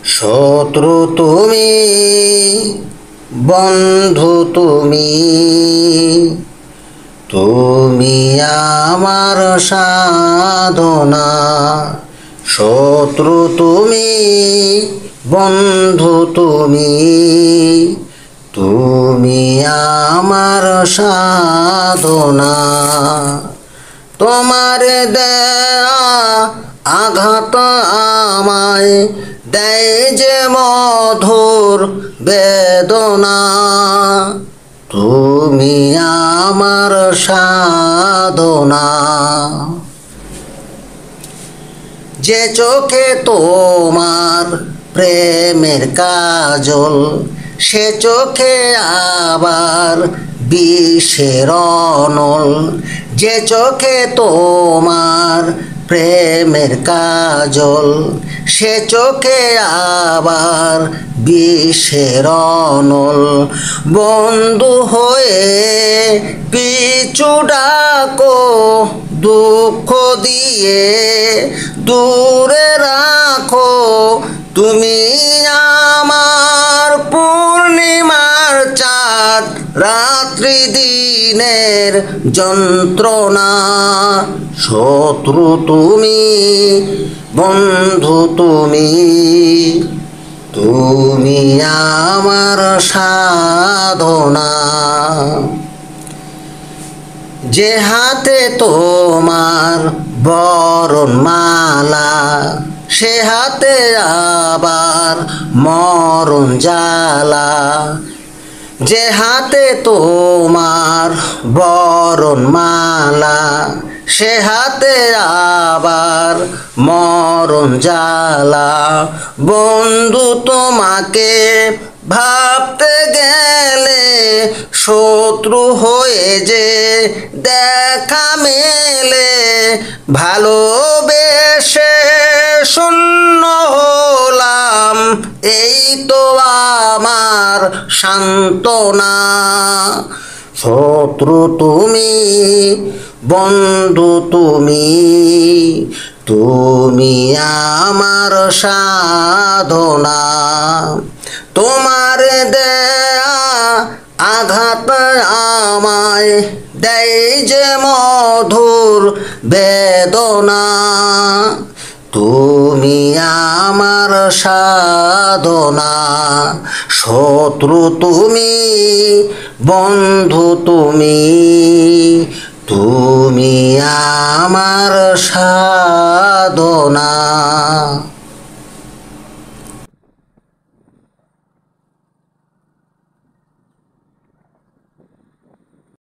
শত্রু তুমি, বন্ধু তুমি, তুমি আমার সাধনা। শত্রু তুমি, বন্ধু তুমি, তুমি আমার সাধনা। তোমার দেয়া আঘাত আমায় দেয় যে মধুর বেদনা। তুমি আমার সাধনা। যে চোখে তোমার প্রেমের কাজল, সে চোখে আবার বিষের অনল। যে চোখে তোমার প্রেমের কাজল, সে চোখে আবার বিষের অনল। বন্ধু হয়ে পিছু ডাকো, দুঃখ দিয়ে দূরে রাখো। তুমি আমার পূর্ণিমার চাঁদ, রাত্রি দিনের যন্ত্রণা। শত্রু তুমি, বন্ধু তুমি, তুমি আমার সাধনা। যে হাতে তোমার বরণমালা, সে হাতে আবার মরণ জ্বালা। যে হাতে তোমার বরণমালা, সে হাতে আবার মরণ জ্বালা। বন্ধু তোমাকে ভাবতে গেলে শত্রু হয়ে যে দেখা মেলে। ভালোবেসে শূন্য হলাম, এই তো আমার সান্ত্বনা। শত্রু তুমি, বন্ধু তুমি, তুমি আমার সাধনা। তোমার দেয়া আঘাত আমায় দেয় যে মধুর বেদনা। তুমি আমার সাধনা। শত্রু তুমি, বন্ধু তুমি, তুমি আমার সাধনা।